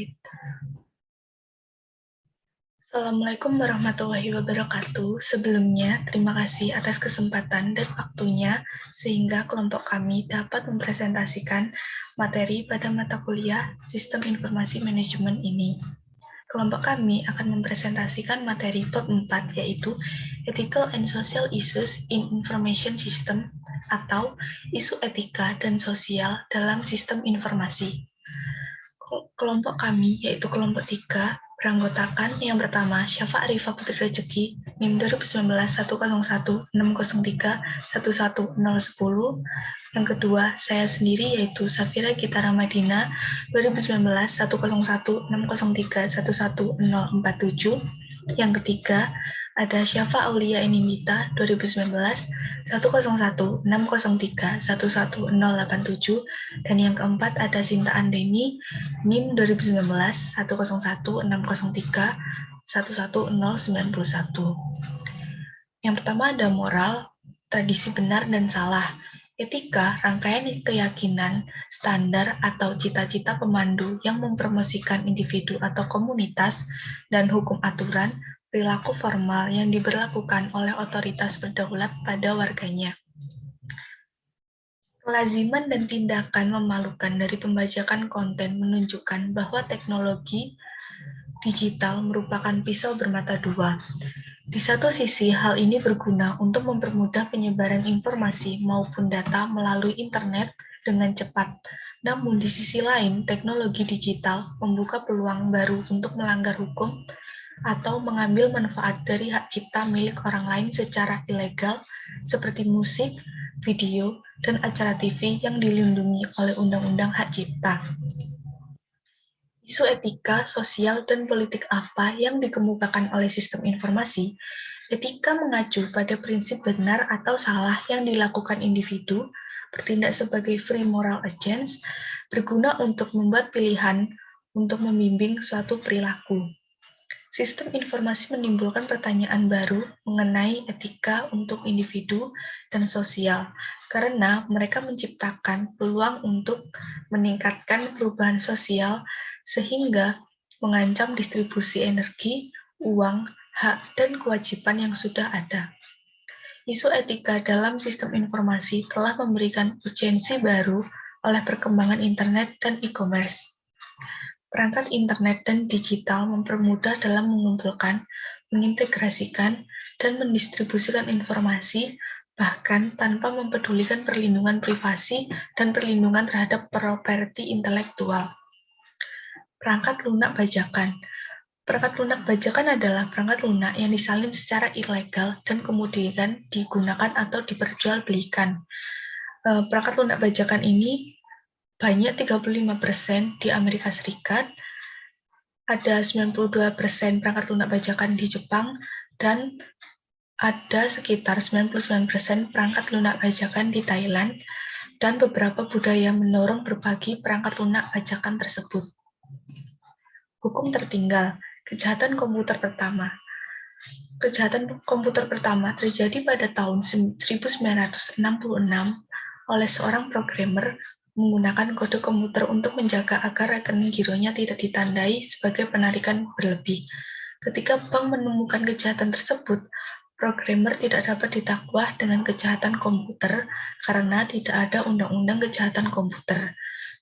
menit. Assalamualaikum warahmatullahi wabarakatuh. Sebelumnya, terima kasih atas kesempatan dan waktunya sehingga kelompok kami dapat mempresentasikan materi pada mata kuliah Sistem Informasi Manajemen ini. Kelompok kami akan mempresentasikan materi bab 4 yaitu Ethical and Social Issues in Information System atau isu etika dan sosial dalam sistem informasi. Kelompok kami yaitu kelompok 3 beranggotakan yang pertama Syafa Arifah Putri Rezeki NIM 2019-101-603-11010. Yang kedua saya sendiri yaitu Safira Gita Ramadina 2019-101-603-11047. Yang ketiga ada Syafa Aulia Inindita 2019-101-603-11087. Dan yang keempat ada Sinta Andeni NIM 2019-103-11091. Yang pertama ada moral, tradisi benar dan salah. Etika, rangkaian keyakinan, standar atau cita-cita pemandu yang mempromosikan individu atau komunitas, dan hukum aturan, perilaku formal yang diberlakukan oleh otoritas berdaulat pada warganya. Kelaziman dan tindakan memalukan dari pembajakan konten menunjukkan bahwa teknologi digital merupakan pisau bermata dua. Di satu sisi, hal ini berguna untuk mempermudah penyebaran informasi maupun data melalui internet dengan cepat. Namun di sisi lain, teknologi digital membuka peluang baru untuk melanggar hukum atau mengambil manfaat dari hak cipta milik orang lain secara ilegal, seperti musik, video, dan acara TV yang dilindungi oleh Undang-Undang Hak Cipta. Isu etika, sosial, dan politik apa yang dikemukakan oleh sistem informasi? Etika mengacu pada prinsip benar atau salah yang dilakukan individu, bertindak sebagai free moral agents, berguna untuk membuat pilihan untuk membimbing suatu perilaku. Sistem informasi menimbulkan pertanyaan baru mengenai etika untuk individu dan sosial, karena mereka menciptakan peluang untuk meningkatkan perubahan sosial sehingga mengancam distribusi energi, uang, hak, dan kewajiban yang sudah ada. Isu etika dalam sistem informasi telah memberikan urgensi baru oleh perkembangan internet dan e-commerce. Perangkat internet dan digital mempermudah dalam mengumpulkan, mengintegrasikan, dan mendistribusikan informasi, bahkan tanpa mempedulikan perlindungan privasi dan perlindungan terhadap properti intelektual. Perangkat lunak bajakan. Perangkat lunak bajakan adalah perangkat lunak yang disalin secara ilegal dan kemudian digunakan atau diperjualbelikan. Perangkat lunak bajakan ini banyak 35% di Amerika Serikat, ada 92% perangkat lunak bajakan di Jepang, dan ada sekitar 99% perangkat lunak bajakan di Thailand, dan beberapa budaya mendorong berbagi perangkat lunak bajakan tersebut. Hukum tertinggal, kejahatan komputer pertama. Kejahatan komputer pertama terjadi pada tahun 1966 oleh seorang programmer menggunakan kode komputer untuk menjaga agar rekening gironya tidak ditandai sebagai penarikan berlebih. Ketika bank menemukan kejahatan tersebut, programmer tidak dapat didakwa dengan kejahatan komputer karena tidak ada undang-undang kejahatan komputer.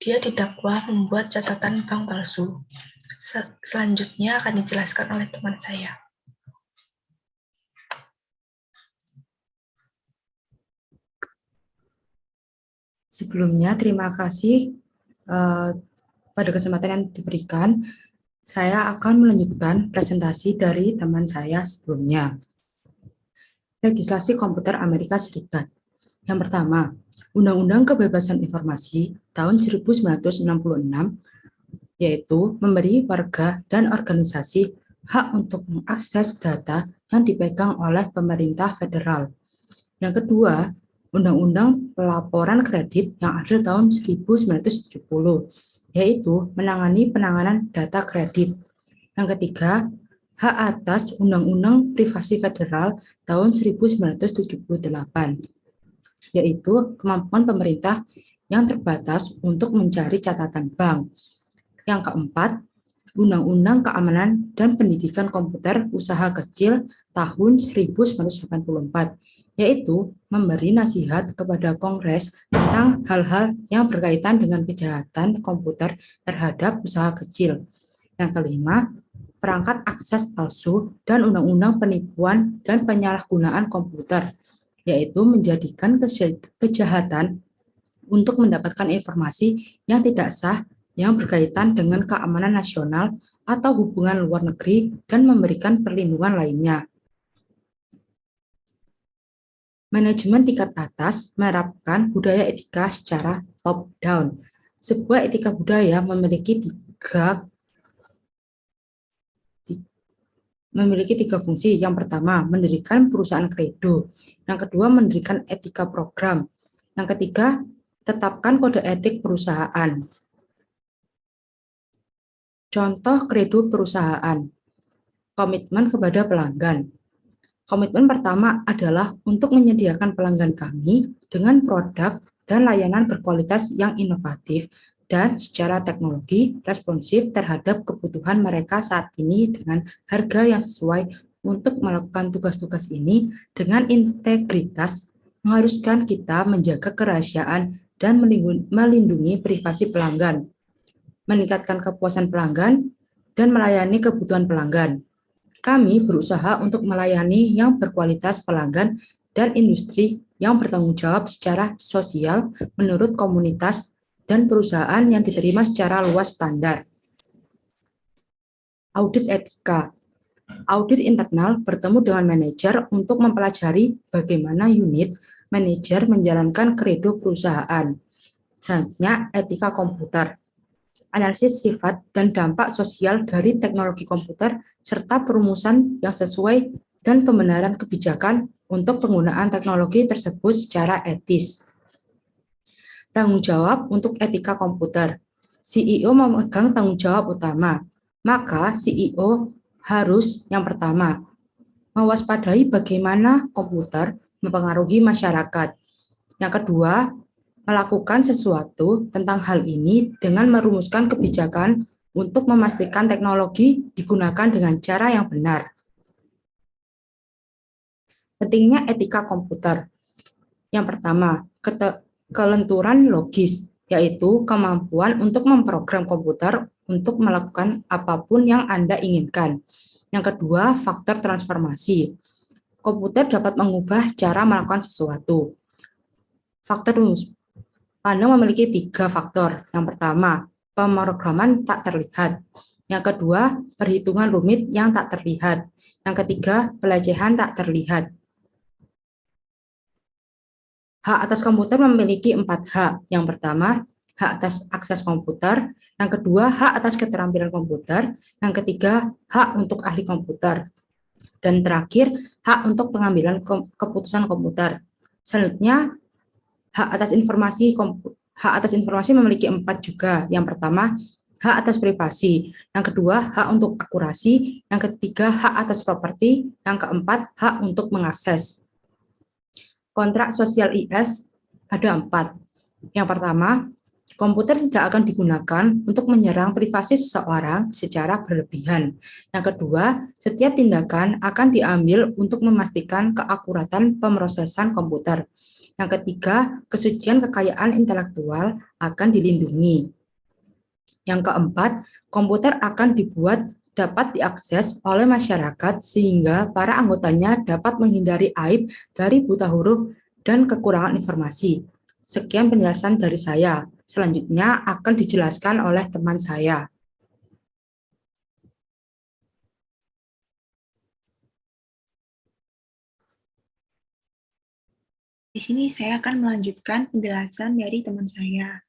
Dia didakwa membuat catatan bank palsu. Selanjutnya akan dijelaskan oleh teman saya. Sebelumnya, terima kasih pada kesempatan yang diberikan. Saya akan melanjutkan presentasi dari teman saya sebelumnya. Legislasi komputer Amerika Serikat. Yang pertama, Undang-Undang Kebebasan Informasi tahun 1966, yaitu memberi warga dan organisasi hak untuk mengakses data yang dipegang oleh pemerintah federal. Yang kedua, Undang-Undang Pelaporan Kredit yang adil tahun 1970, yaitu menangani penanganan data kredit. Yang ketiga, hak atas Undang-Undang Privasi Federal tahun 1978, yaitu kemampuan pemerintah yang terbatas untuk mencari catatan bank. Yang keempat, Undang-Undang Keamanan dan Pendidikan Komputer Usaha Kecil tahun 1984, yaitu memberi nasihat kepada Kongres tentang hal-hal yang berkaitan dengan kejahatan komputer terhadap usaha kecil. Yang kelima, perangkat akses palsu dan undang-undang penipuan dan penyalahgunaan komputer, yaitu menjadikan kejahatan untuk mendapatkan informasi yang tidak sah yang berkaitan dengan keamanan nasional atau hubungan luar negeri dan memberikan perlindungan lainnya. Manajemen tingkat atas menerapkan budaya etika secara top-down. Sebuah etika budaya memiliki tiga fungsi. Yang pertama, mendirikan perusahaan kredo. Yang kedua, mendirikan etika program. Yang ketiga, tetapkan kode etik perusahaan. Contoh kredo perusahaan. Komitmen kepada pelanggan. Komitmen pertama adalah untuk menyediakan pelanggan kami dengan produk dan layanan berkualitas yang inovatif dan secara teknologi responsif terhadap kebutuhan mereka saat ini dengan harga yang sesuai. Untuk melakukan tugas-tugas ini dengan integritas mengharuskan kita menjaga kerahasiaan dan melindungi privasi pelanggan, meningkatkan kepuasan pelanggan, dan melayani kebutuhan pelanggan. Kami berusaha untuk melayani yang berkualitas pelanggan dan industri yang bertanggung jawab secara sosial menurut komunitas dan perusahaan yang diterima secara luas standar. Audit etika. Audit internal bertemu dengan manajer untuk mempelajari bagaimana unit manajer menjalankan kredo perusahaan. Selanjutnya, etika komputer. Analisis sifat dan dampak sosial dari teknologi komputer, serta perumusan yang sesuai dan pembenaran kebijakan untuk penggunaan teknologi tersebut secara etis. Tanggung jawab untuk etika komputer. CEO memegang tanggung jawab utama, maka CEO harus yang pertama, mewaspadai bagaimana komputer mempengaruhi masyarakat. Yang kedua, melakukan sesuatu tentang hal ini dengan merumuskan kebijakan untuk memastikan teknologi digunakan dengan cara yang benar. Pentingnya etika komputer. Yang pertama, kelenturan logis, yaitu kemampuan untuk memprogram komputer untuk melakukan apapun yang Anda inginkan. Yang kedua, faktor transformasi. Komputer dapat mengubah cara melakukan sesuatu. Faktor pandang memiliki 3 faktor. Yang pertama, pemrograman tak terlihat. Yang kedua, perhitungan rumit yang tak terlihat. Yang ketiga, pelecehan tak terlihat. Hak atas komputer memiliki 4 hak. Yang pertama, hak atas akses komputer. Yang kedua, hak atas keterampilan komputer. Yang ketiga, hak untuk ahli komputer. Dan terakhir, hak untuk pengambilan keputusan komputer. Selanjutnya, hak atas informasi memiliki 4 juga. Yang pertama, hak atas privasi. Yang kedua, hak untuk akurasi. Yang ketiga, hak atas properti. Yang keempat, hak untuk mengakses. Kontrak sosial IS ada 4. Yang pertama, komputer tidak akan digunakan untuk menyerang privasi seseorang secara berlebihan. Yang kedua, setiap tindakan akan diambil untuk memastikan keakuratan pemrosesan komputer. Yang ketiga, kesucian kekayaan intelektual akan dilindungi. Yang keempat, komputer akan dibuat dapat diakses oleh masyarakat sehingga para anggotanya dapat menghindari aib dari buta huruf dan kekurangan informasi. Sekian penjelasan dari saya. Selanjutnya akan dijelaskan oleh teman saya. Di sini saya akan melanjutkan penjelasan dari teman saya.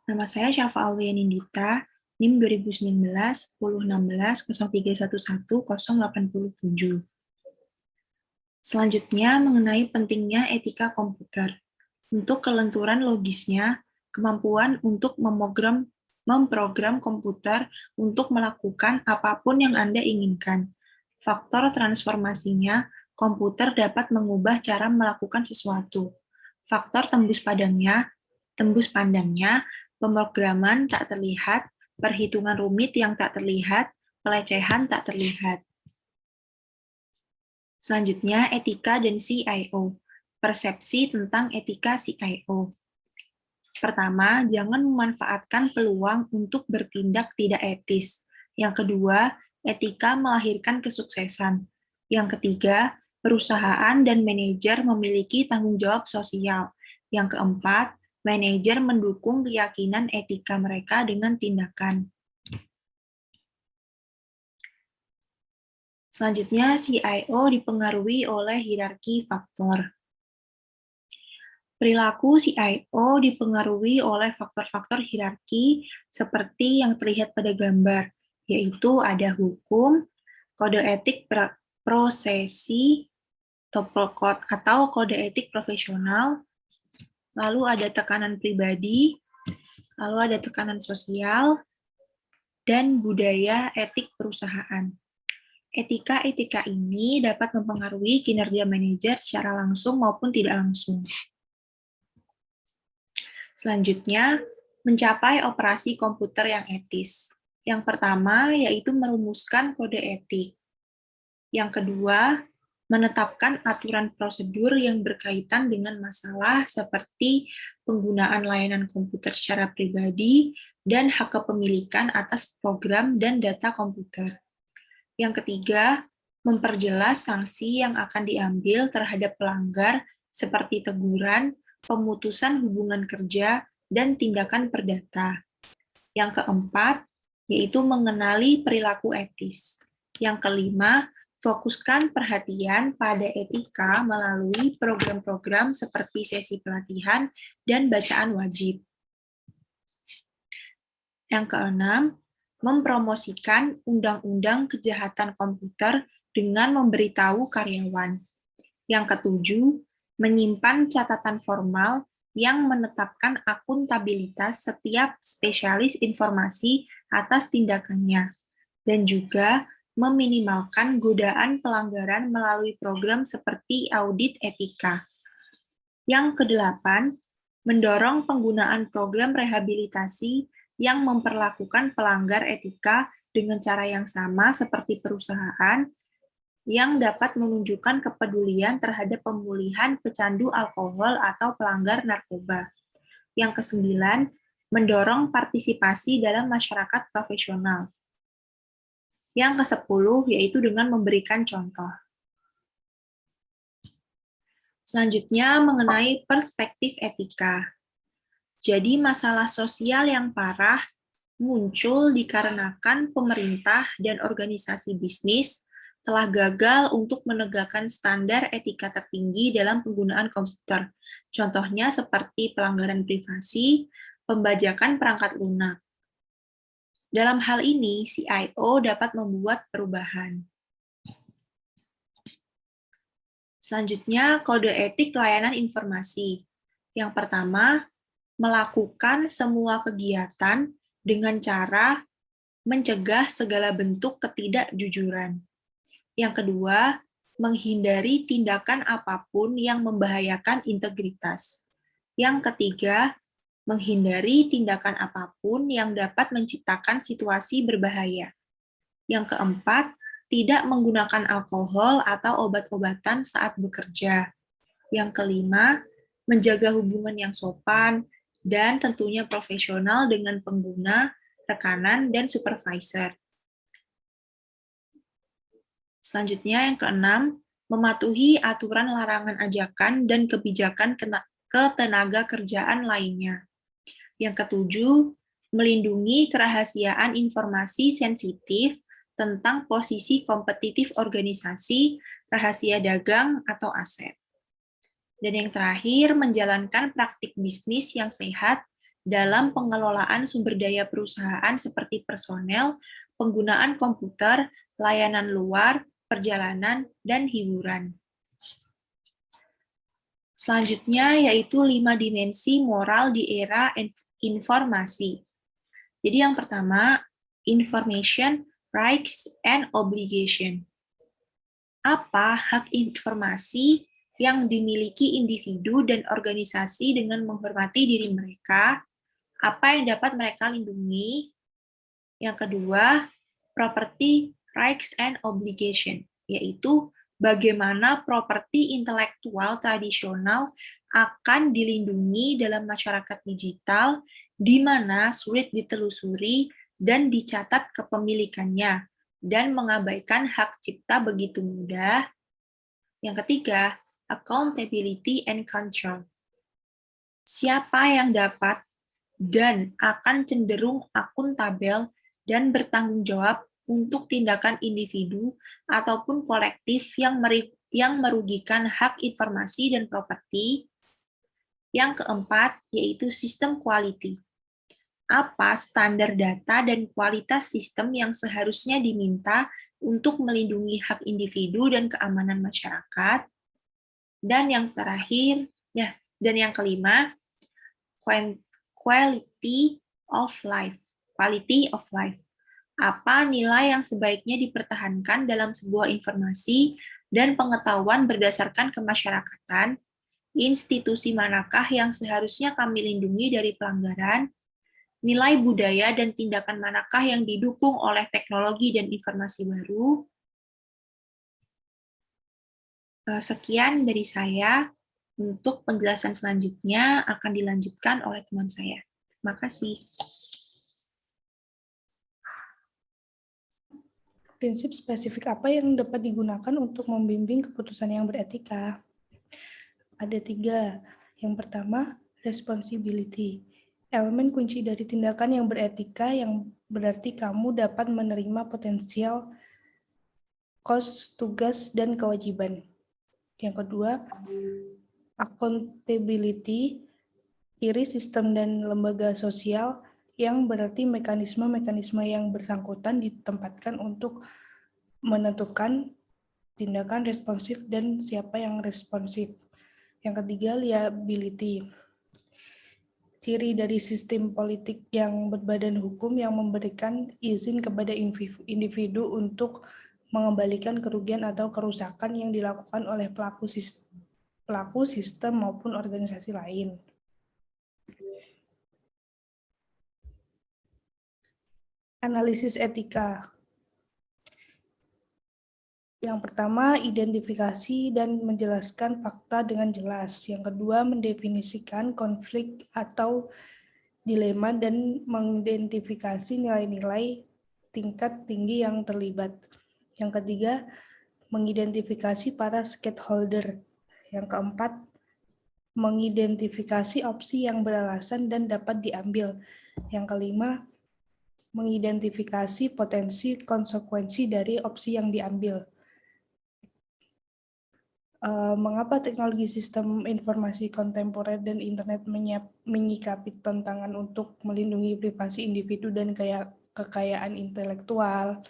Nama saya Syafa Aulianindita, NIM 2019 1016 0311 087. Selanjutnya mengenai pentingnya etika komputer. Untuk kelenturan logisnya, kemampuan untuk memprogram komputer untuk melakukan apapun yang Anda inginkan. Faktor transformasinya, komputer dapat mengubah cara melakukan sesuatu. Faktor tembus pandangnya, pemrograman tak terlihat, perhitungan rumit yang tak terlihat, pelecehan tak terlihat. Selanjutnya, etika dan CIO. Persepsi tentang etika CIO. Pertama, jangan memanfaatkan peluang untuk bertindak tidak etis. Yang kedua, etika melahirkan kesuksesan. Yang ketiga, perusahaan dan manajer memiliki tanggung jawab sosial. Yang keempat, manajer mendukung keyakinan etika mereka dengan tindakan. Selanjutnya, CIO dipengaruhi oleh hierarki faktor. Perilaku CIO dipengaruhi oleh faktor-faktor hierarki seperti yang terlihat pada gambar, yaitu ada hukum, kode etik prosesi, atau kode etik profesional, lalu ada tekanan pribadi, lalu ada tekanan sosial, dan budaya etik perusahaan. Etika-etika ini dapat mempengaruhi kinerja manajer secara langsung maupun tidak langsung. Selanjutnya, mencapai operasi komputer yang etis. Yang pertama yaitu merumuskan kode etik. Yang kedua, menetapkan aturan prosedur yang berkaitan dengan masalah seperti penggunaan layanan komputer secara pribadi dan hak kepemilikan atas program dan data komputer. Yang ketiga, memperjelas sanksi yang akan diambil terhadap pelanggar seperti teguran, pemutusan hubungan kerja, dan tindakan perdata. Yang keempat, yaitu mengenali perilaku etis. Yang kelima, fokuskan perhatian pada etika melalui program-program seperti sesi pelatihan dan bacaan wajib. Yang keenam, mempromosikan undang-undang kejahatan komputer dengan memberitahu karyawan. Yang ketujuh, menyimpan catatan formal yang menetapkan akuntabilitas setiap spesialis informasi atas tindakannya, dan juga meminimalkan godaan pelanggaran melalui program seperti audit etika. Yang kedelapan, mendorong penggunaan program rehabilitasi yang memperlakukan pelanggar etika dengan cara yang sama seperti perusahaan yang dapat menunjukkan kepedulian terhadap pemulihan pecandu alkohol atau pelanggar narkoba. Yang kesembilan, mendorong partisipasi dalam masyarakat profesional. Yang kesepuluh, yaitu dengan memberikan contoh. Selanjutnya, mengenai perspektif etika. Jadi, masalah sosial yang parah muncul dikarenakan pemerintah dan organisasi bisnis telah gagal untuk menegakkan standar etika tertinggi dalam penggunaan komputer. Contohnya seperti pelanggaran privasi, pembajakan perangkat lunak. Dalam hal ini, CIO dapat membuat perubahan. Selanjutnya, kode etik layanan informasi. Yang pertama, melakukan semua kegiatan dengan cara mencegah segala bentuk ketidakjujuran. Yang kedua, menghindari tindakan apapun yang membahayakan integritas. Yang ketiga, menghindari tindakan apapun yang dapat menciptakan situasi berbahaya. Yang keempat, tidak menggunakan alkohol atau obat-obatan saat bekerja. Yang kelima, menjaga hubungan yang sopan dan tentunya profesional dengan pengguna, rekanan, dan supervisor. Selanjutnya, yang keenam, mematuhi aturan larangan ajakan dan kebijakan ketenaga kerjaan lainnya. Yang ketujuh, melindungi kerahasiaan informasi sensitif tentang posisi kompetitif organisasi, rahasia dagang, atau aset. Dan yang terakhir, menjalankan praktik bisnis yang sehat dalam pengelolaan sumber daya perusahaan seperti personel, penggunaan komputer, layanan luar, perjalanan, dan hiburan. Selanjutnya yaitu 5 dimensi moral di era informasi. Jadi yang pertama, information, rights, and obligation. Apa hak informasi yang dimiliki individu dan organisasi dengan menghormati diri mereka, apa yang dapat mereka lindungi, Yang kedua, property rights and obligation, yaitu bagaimana properti intelektual tradisional akan dilindungi dalam masyarakat digital, di mana sulit ditelusuri dan dicatat kepemilikannya, dan mengabaikan hak cipta begitu mudah. Yang ketiga, accountability and control. Siapa yang dapat dan akan cenderung akuntabel dan bertanggung jawab untuk tindakan individu ataupun kolektif yang merugikan hak informasi dan properti. Yang keempat, yaitu sistem quality. Apa standar data dan kualitas sistem yang seharusnya diminta untuk melindungi hak individu dan keamanan masyarakat. Dan yang terakhir, dan yang kelima, quality of life. Quality of life. Apa nilai yang sebaiknya dipertahankan dalam sebuah informasi dan pengetahuan berdasarkan kemasyarakatan, institusi manakah yang seharusnya kami lindungi dari pelanggaran, nilai budaya dan tindakan manakah yang didukung oleh teknologi dan informasi baru. Sekian dari saya. Untuk penjelasan selanjutnya akan dilanjutkan oleh teman saya. Terima kasih. Prinsip spesifik apa yang dapat digunakan untuk membimbing keputusan yang beretika? Ada 3. Yang pertama, responsibility. Elemen kunci dari tindakan yang beretika yang berarti kamu dapat menerima potensial cost, tugas, dan kewajiban. Yang kedua, accountability, ciri sistem dan lembaga sosial yang berarti mekanisme-mekanisme yang bersangkutan ditempatkan untuk menentukan tindakan responsif dan siapa yang responsif. Yang ketiga, liability, ciri dari sistem politik yang berbadan hukum yang memberikan izin kepada individu untuk mengembalikan kerugian atau kerusakan yang dilakukan oleh pelaku sistem maupun organisasi lain. Analisis etika. Yang pertama, identifikasi dan menjelaskan fakta dengan jelas. Yang kedua, mendefinisikan konflik atau dilema dan mengidentifikasi nilai-nilai tingkat tinggi yang terlibat. Yang ketiga, mengidentifikasi para stakeholder. Yang keempat, mengidentifikasi opsi yang beralasan dan dapat diambil. Yang kelima, mengidentifikasi potensi konsekuensi dari opsi yang diambil. Mengapa teknologi sistem informasi kontemporer dan internet menyikapi tantangan untuk melindungi privasi individu dan kekayaan intelektual,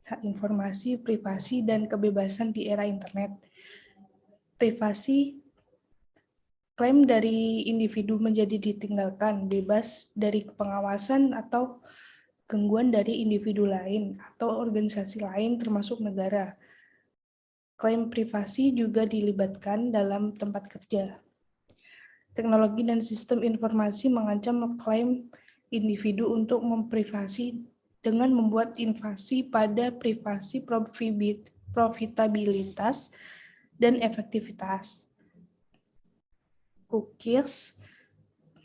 hak informasi, privasi, dan kebebasan di era internet. Privasi, klaim dari individu menjadi ditinggalkan, bebas dari pengawasan atau gangguan dari individu lain atau organisasi lain termasuk negara. Klaim privasi juga dilibatkan dalam tempat kerja. Teknologi dan sistem informasi mengancam klaim individu untuk memprivasi dengan membuat invasi pada privasi, profitabilitas, dan efektivitas. Cookies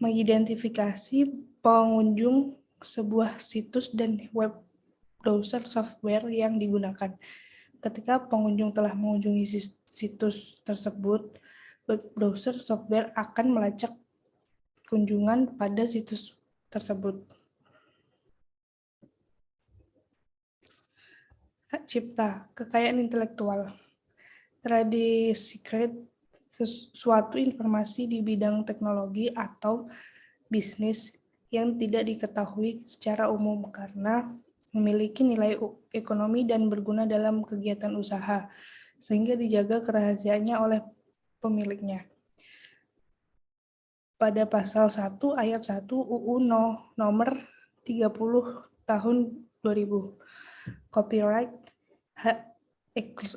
mengidentifikasi pengunjung sebuah situs dan web browser software yang digunakan. Ketika pengunjung telah mengunjungi situs tersebut, web browser software akan melacak kunjungan pada situs tersebut. Hak cipta, kekayaan intelektual. Trade secret, sesuatu informasi di bidang teknologi atau bisnis yang tidak diketahui secara umum karena memiliki nilai ekonomi dan berguna dalam kegiatan usaha, sehingga dijaga kerahasiaannya oleh pemiliknya. Pada pasal 1 ayat 1 UU nomor 30 tahun 2000, copyright, hak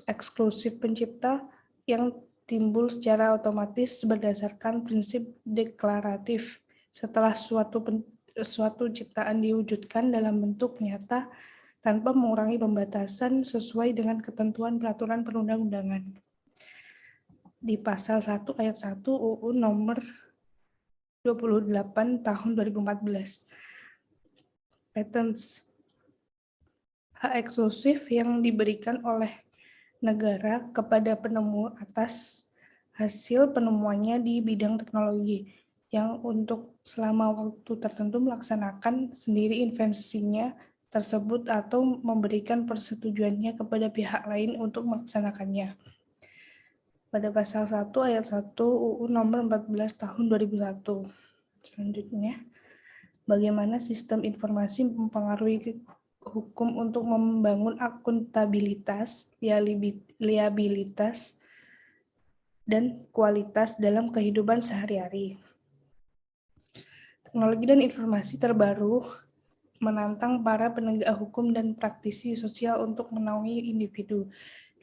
eksklusif pencipta yang timbul secara otomatis berdasarkan prinsip deklaratif. Setelah suatu suatu ciptaan diwujudkan dalam bentuk nyata tanpa mengurangi pembatasan sesuai dengan ketentuan peraturan perundang-undangan. Di pasal 1 ayat 1 UU nomor 28 tahun 2014. Patents. Hak eksklusif yang diberikan oleh negara kepada penemu atas hasil penemuannya di bidang teknologi yang untuk selama waktu tertentu melaksanakan sendiri invensinya tersebut atau memberikan persetujuannya kepada pihak lain untuk melaksanakannya. Pada pasal 1 ayat 1 UU nomor 14 tahun 2001. Selanjutnya, bagaimana sistem informasi mempengaruhi hukum untuk membangun akuntabilitas, liabilitas, dan kualitas dalam kehidupan sehari-hari. Teknologi dan informasi terbaru menantang para penegak hukum dan praktisi sosial untuk menaungi individu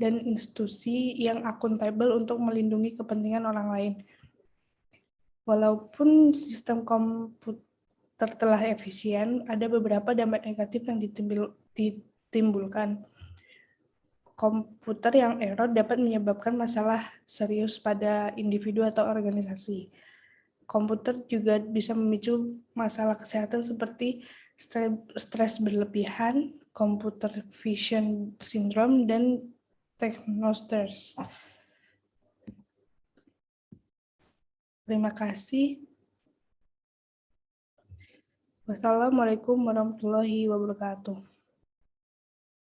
dan institusi yang akuntabel untuk melindungi kepentingan orang lain. Walaupun sistem komputer telah efisien, ada beberapa dampak negatif yang ditimbulkan. Komputer yang error dapat menyebabkan masalah serius pada individu atau organisasi. Komputer juga bisa memicu masalah kesehatan seperti stres berlebihan, computer vision syndrome, dan technostress. Terima kasih. Wassalamualaikum warahmatullahi wabarakatuh.